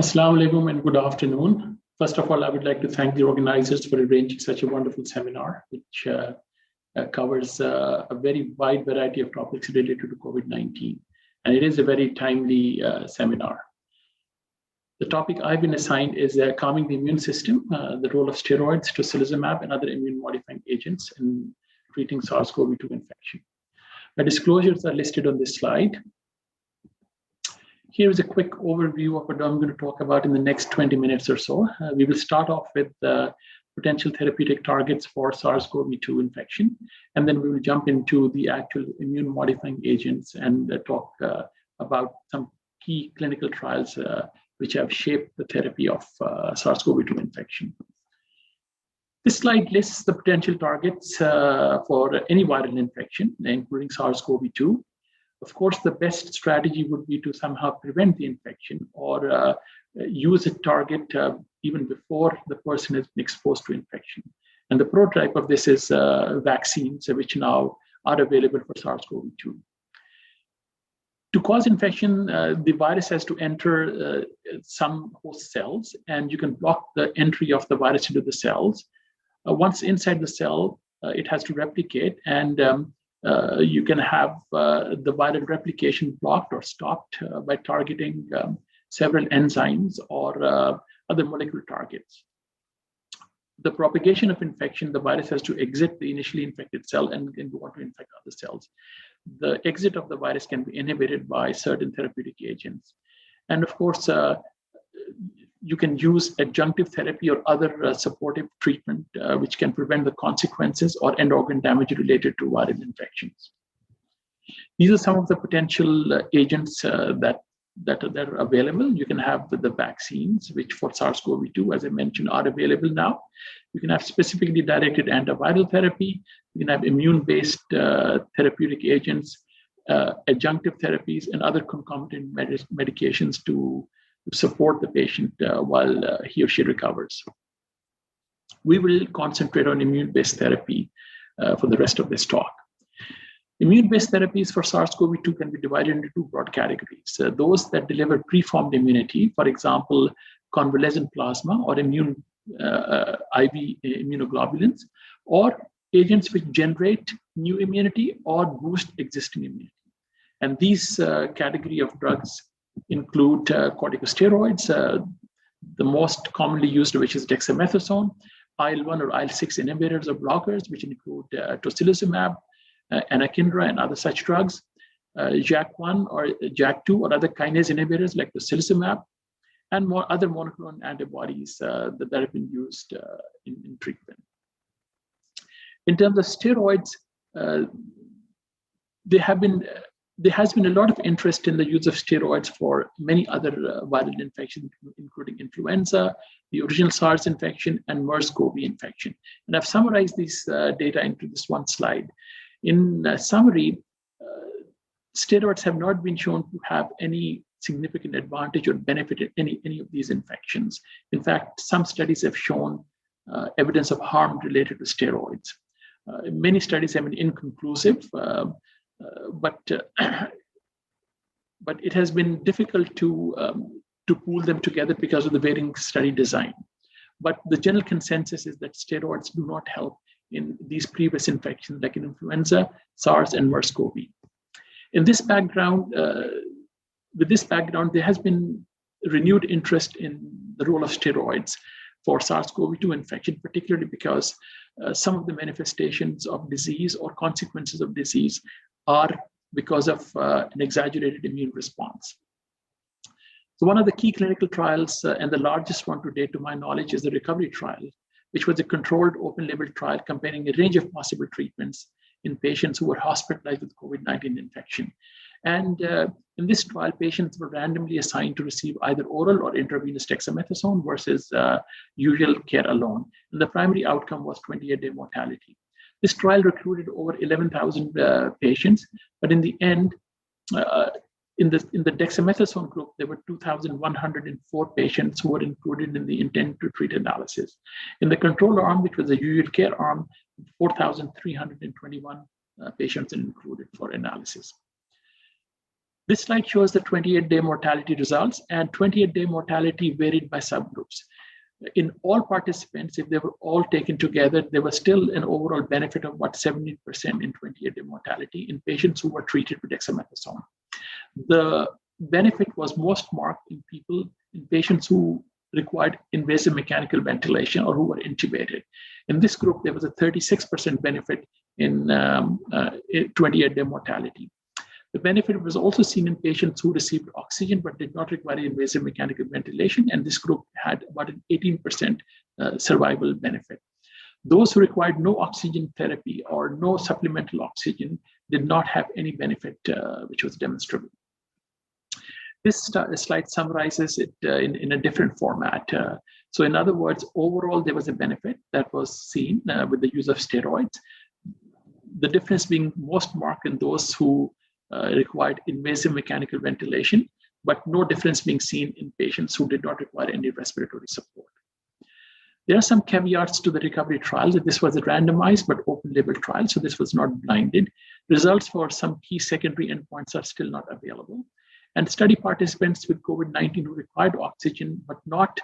Assalamu alaikum and good afternoon. First of all, I would like to thank the organizers for arranging such a wonderful seminar, which covers a very wide variety of topics related to COVID-19. And it is a very timely seminar. The topic I've been assigned is calming the immune system, the role of steroids, tocilizumab, and other immune-modifying agents in treating SARS-CoV-2 infection. The disclosures are listed on this slide. Here is a quick overview of what I'm going to talk about in the next 20 minutes or so. We will start off with potential therapeutic targets for SARS-CoV-2 infection, and then we will jump into the actual immune-modifying agents and talk about some key clinical trials which have shaped the therapy of SARS-CoV-2 infection. This slide lists the potential targets for any viral infection, including SARS-CoV-2. Of course, the best strategy would be to somehow prevent the infection or use a target even before the person has been exposed to infection. And the prototype of this is vaccines, which now are available for SARS-CoV-2. To cause infection, the virus has to enter some host cells, and you can block the entry of the virus into the cells. Once inside the cell, it has to replicate, and you can have the viral replication blocked or stopped by targeting several enzymes or other molecular targets. The propagation of infection, the virus has to exit the initially infected cell and go on to infect other cells. The exit of the virus can be inhibited by certain therapeutic agents. And of course, you can use adjunctive therapy or other supportive treatment, which can prevent the consequences or end organ damage related to viral infections. These are some of the potential agents that are available. You can have the vaccines, which for SARS-CoV-2, as I mentioned, are available now. You can have specifically directed antiviral therapy. You can have immune-based therapeutic agents, adjunctive therapies, and other concomitant medications to support the patient while he or she recovers. We will concentrate on immune-based therapy for the rest of this talk. Immune-based therapies for SARS-CoV-2 can be divided into two broad categories. Those that deliver preformed immunity, for example, convalescent plasma or IV immunoglobulins, or agents which generate new immunity or boost existing immunity. And these category of drugs include corticosteroids, the most commonly used, which is dexamethasone, IL-1 or IL-6 inhibitors or blockers, which include tocilizumab, anakinra, and other such drugs, JAK1 or JAK2 or other kinase inhibitors like tocilizumab, and more other monoclonal antibodies that have been used in treatment. In terms of steroids, there has been a lot of interest in the use of steroids for many other viral infections, including influenza, the original SARS infection, and MERS-CoV infection. And I've summarized these data into this one slide. In summary, steroids have not been shown to have any significant advantage or benefit in any of these infections. In fact, some studies have shown evidence of harm related to steroids. Many studies have been inconclusive, but it has been difficult to pool them together because of the varying study design. But the general consensus is that steroids do not help in these previous infections like in influenza, SARS, and MERS-CoV. In this background, with this background, there has been renewed interest in the role of steroids for SARS-CoV-2 infection, particularly because some of the manifestations of disease or consequences of disease are because of an exaggerated immune response. So one of the key clinical trials, and the largest one to date to my knowledge, is the recovery trial, which was a controlled open-label trial comparing a range of possible treatments in patients who were hospitalized with COVID-19 infection. And in this trial, patients were randomly assigned to receive either oral or intravenous dexamethasone versus usual care alone. And the primary outcome was 28-day mortality. This trial recruited over 11,000 patients, but in the end, in the dexamethasone group, there were 2,104 patients who were included in the intent to treat analysis. In the control arm, which was the usual care arm, 4,321 patients included for analysis. This slide shows the 28-day mortality results, and 28-day mortality varied by subgroups. In all participants, if they were all taken together, there was still an overall benefit of about 17% in 28-day mortality in patients who were treated with dexamethasone. The benefit was most marked in patients who required invasive mechanical ventilation or who were intubated. In this group, there was a 36% benefit in 28-day mortality. The benefit was also seen in patients who received oxygen but did not require invasive mechanical ventilation, and this group had about an 18% survival benefit. Those who required no oxygen therapy or no supplemental oxygen did not have any benefit which was demonstrable. This slide summarizes it in a different format. So in other words, overall, there was a benefit that was seen with the use of steroids. The difference being most marked in those who required invasive mechanical ventilation, but no difference being seen in patients who did not require any respiratory support. There are some caveats to the recovery trial. This was a randomized but open label trial, so this was not blinded. Results for some key secondary endpoints are still not available. And study participants with COVID-19 who required oxygen but not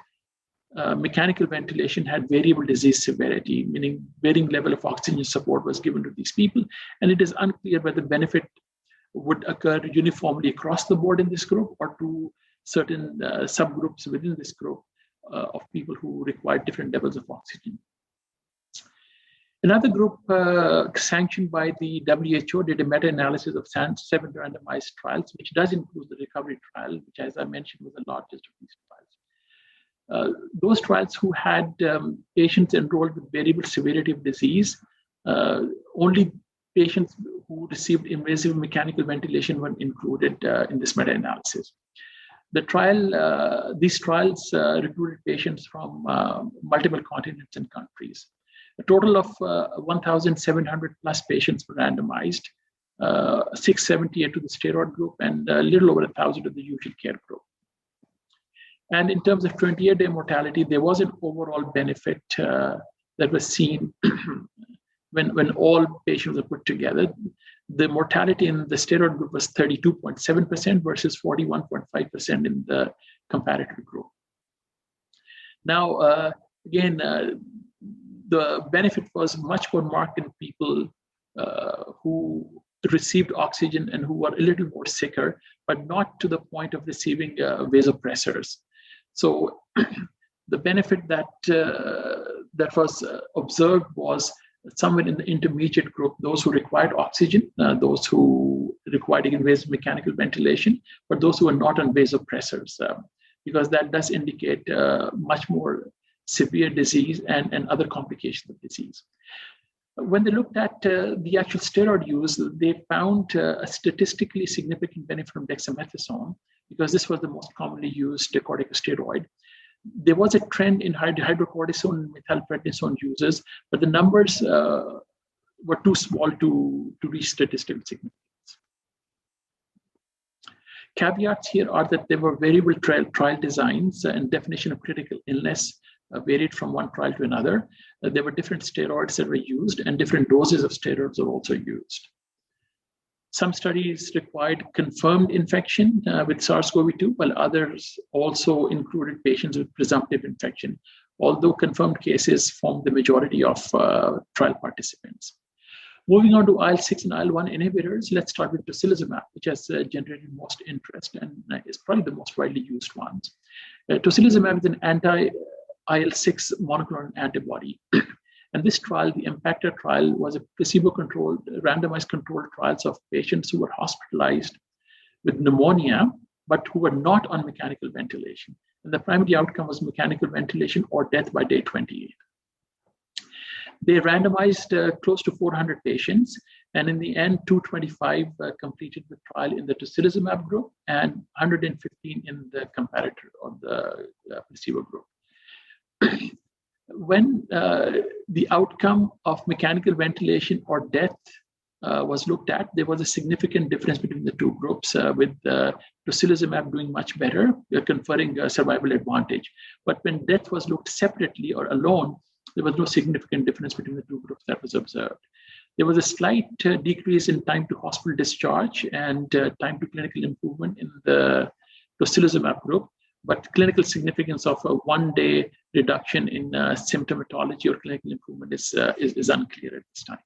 mechanical ventilation had variable disease severity, meaning varying level of oxygen support was given to these people. And it is unclear whether benefit would occur uniformly across the board in this group or to certain subgroups within this group of people who require different levels of oxygen. Another group sanctioned by the WHO did a meta-analysis of 7 randomized trials, which does include the recovery trial, which, as I mentioned, was the largest of these trials. Those trials who had patients enrolled with variable severity of disease, only patients who received invasive mechanical ventilation were included in this meta-analysis. These trials recruited patients from multiple continents and countries. A total of 1,700 plus patients were randomized, 678 to the steroid group and a little over 1,000 to the usual care group. And in terms of 28-day mortality, there was an overall benefit that was seen when all patients were put together. The mortality in the steroid group was 32.7% versus 41.5% in the comparator group. Now, again, the benefit was much more marked in people who received oxygen and who were a little more sicker, but not to the point of receiving vasopressors. So the benefit that was observed was somewhere in the intermediate group, those who required oxygen, those who required invasive mechanical ventilation, but those who are not on vasopressors, because that does indicate much more severe disease and other complications of disease. When they looked at the actual steroid use, they found a statistically significant benefit from dexamethasone, because this was the most commonly used corticosteroid. There was a trend in hydrocortisone and methylprednisone users, but the numbers were too small to reach statistical significance. Caveats here are that there were variable trial designs and definition of critical illness varied from one trial to another. There were different steroids that were used and different doses of steroids were also used. Some studies required confirmed infection with SARS-CoV-2, while others also included patients with presumptive infection, although confirmed cases formed the majority of trial participants. Moving on to IL-6 and IL-1 inhibitors, let's start with tocilizumab, which has generated most interest and is probably the most widely used ones. Tocilizumab is an anti-IL-6 monoclonal antibody. And this trial, the IMPACTA trial, was a placebo-controlled, randomized controlled trials of patients who were hospitalized with pneumonia, but who were not on mechanical ventilation. And the primary outcome was mechanical ventilation or death by day 28. They randomized close to 400 patients, and in the end, 225 completed the trial in the tocilizumab group and 115 in the comparator or the placebo group. When the outcome of mechanical ventilation or death was looked at, there was a significant difference between the two groups, with tocilizumab doing much better, conferring a survival advantage. But when death was looked separately or alone, there was no significant difference between the two groups that was observed. There was a slight decrease in time to hospital discharge and time to clinical improvement in the tocilizumab group, but clinical significance of a one-day reduction in symptomatology or clinical improvement is unclear at this time.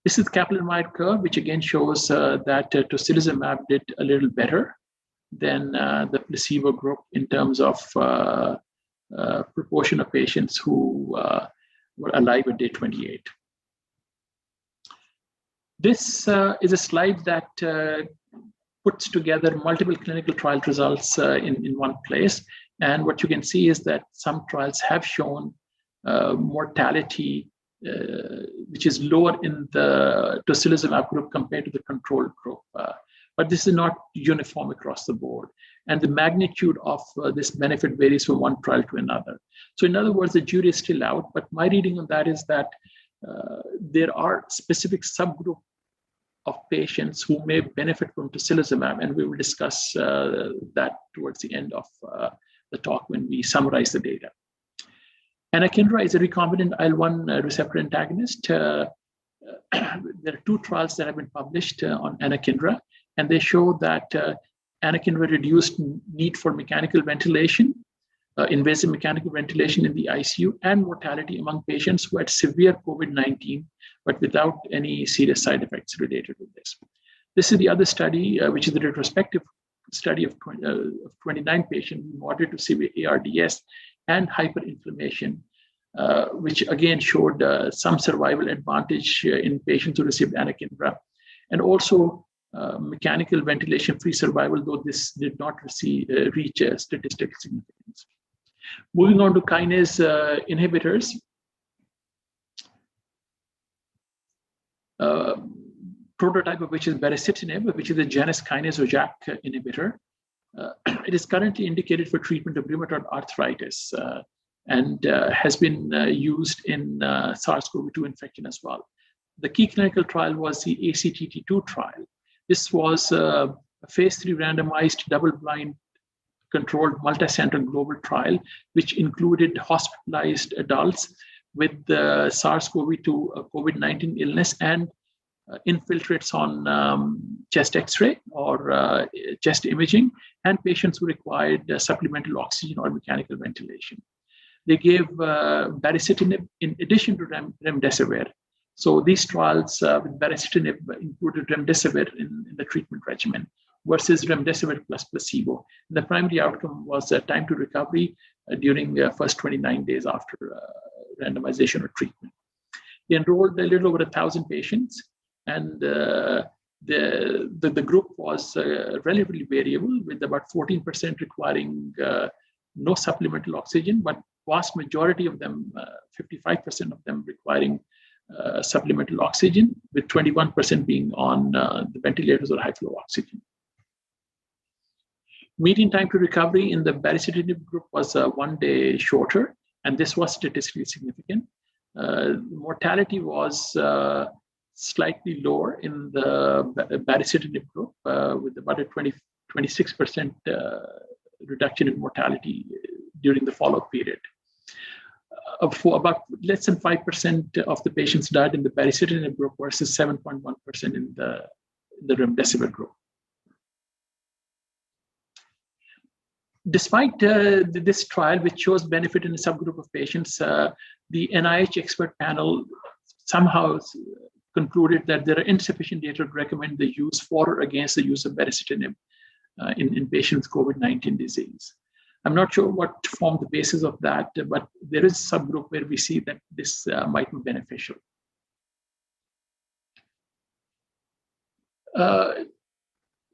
This is the Kaplan-Meier curve, which again shows that tocilizumab did a little better than the placebo group in terms of proportion of patients who were alive at day 28. This is a slide that puts together multiple clinical trial results in one place. And what you can see is that some trials have shown mortality which is lower in the tocilizumab group compared to the control group. But this is not uniform across the board. And the magnitude of this benefit varies from one trial to another. So in other words, the jury is still out, but my reading on that is that there are specific subgroup of patients who may benefit from tocilizumab, and we will discuss that towards the end of the talk when we summarize the data. Anakinra is a recombinant IL-1 receptor antagonist. There are two trials that have been published on Anakinra, and they show that Anakinra reduced need for mechanical ventilation, invasive mechanical ventilation in the ICU, and mortality among patients who had severe COVID-19, but without any serious side effects related with this. This is the other study, which is a retrospective study of 29 patients with moderate to severe ARDS and hyperinflammation, which again showed some survival advantage in patients who received Anakinra, and also mechanical ventilation-free survival, though this did not reach statistical significance. Moving on to kinase inhibitors. Prototype of which is baricitinib, which is a Janus kinase or JAK inhibitor. It is currently indicated for treatment of rheumatoid arthritis and has been used in SARS-CoV-2 infection as well. The key clinical trial was the ACTT2 trial. This was a phase 3 randomized double-blind controlled multi-center global trial, which included hospitalized adults with the SARS-CoV-2 COVID-19 illness and infiltrates on chest X-ray or chest imaging, and patients who required supplemental oxygen or mechanical ventilation. They gave baricitinib in addition to remdesivir. So these trials with baricitinib included remdesivir in the treatment regimen versus remdesivir plus placebo. And the primary outcome was time to recovery during the first 29 days after randomization or treatment. They enrolled a little over 1,000 patients, and the group was relatively variable, with about 14% requiring no supplemental oxygen, but vast majority of them, 55% of them requiring supplemental oxygen, with 21% being on the ventilators or high flow oxygen. Median time to recovery in the baricitinib group was 1 day shorter, and this was statistically significant. Mortality was slightly lower in the baricitinib group, with about a 26% reduction in mortality during the follow-up period. For about less than 5% of the patients died in the baricitinib group versus 7.1% in the remdesivir group. Despite this trial, which shows benefit in a subgroup of patients, the NIH expert panel somehow concluded that there are insufficient data to recommend the use for or against the use of baricitinib in patients with COVID-19 disease. I'm not sure what formed the basis of that, but there is a subgroup where we see that this might be beneficial.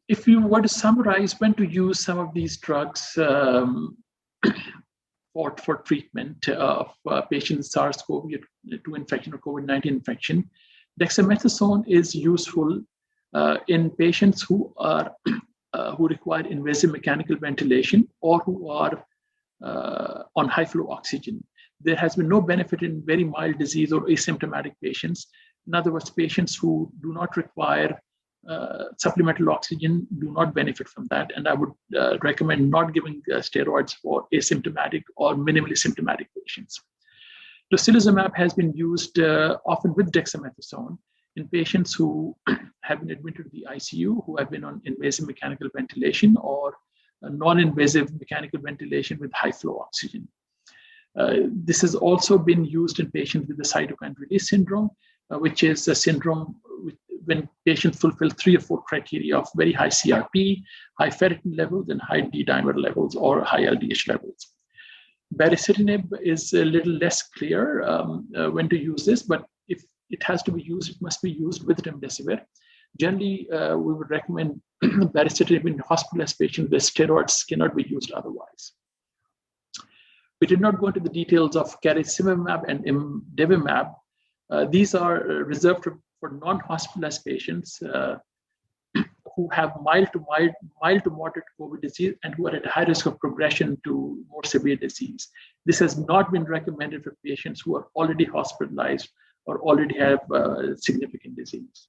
If you were to summarize when to use some of these drugs for treatment of patients' SARS-CoV-2 infection or COVID-19 infection, dexamethasone is useful in patients who require invasive mechanical ventilation or who are on high flow oxygen. There has been no benefit in very mild disease or asymptomatic patients. In other words, patients who do not require supplemental oxygen do not benefit from that, and I would recommend not giving steroids for asymptomatic or minimally symptomatic patients. Tocilizumab has been used often with dexamethasone in patients who have been admitted to the ICU, who have been on invasive mechanical ventilation or non-invasive mechanical ventilation with high flow oxygen. This has also been used in patients with the cytokine release syndrome, which is a syndrome when patients fulfill 3 or 4 criteria of very high CRP, high ferritin levels, and high D-dimer levels or high LDH levels. Baricitinib is a little less clear when to use this, but if it has to be used, it must be used with remdesivir. Generally, we would recommend baricitinib in hospitalized patients where steroids cannot be used otherwise. We did not go into the details of caricimimab and imdevimab. These are reserved for non-hospitalized patients who have mild to moderate COVID disease and who are at high risk of progression to more severe disease. This has not been recommended for patients who are already hospitalized or already have significant disease.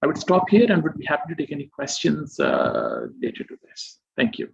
I would stop here and would be happy to take any questions related to this. Thank you.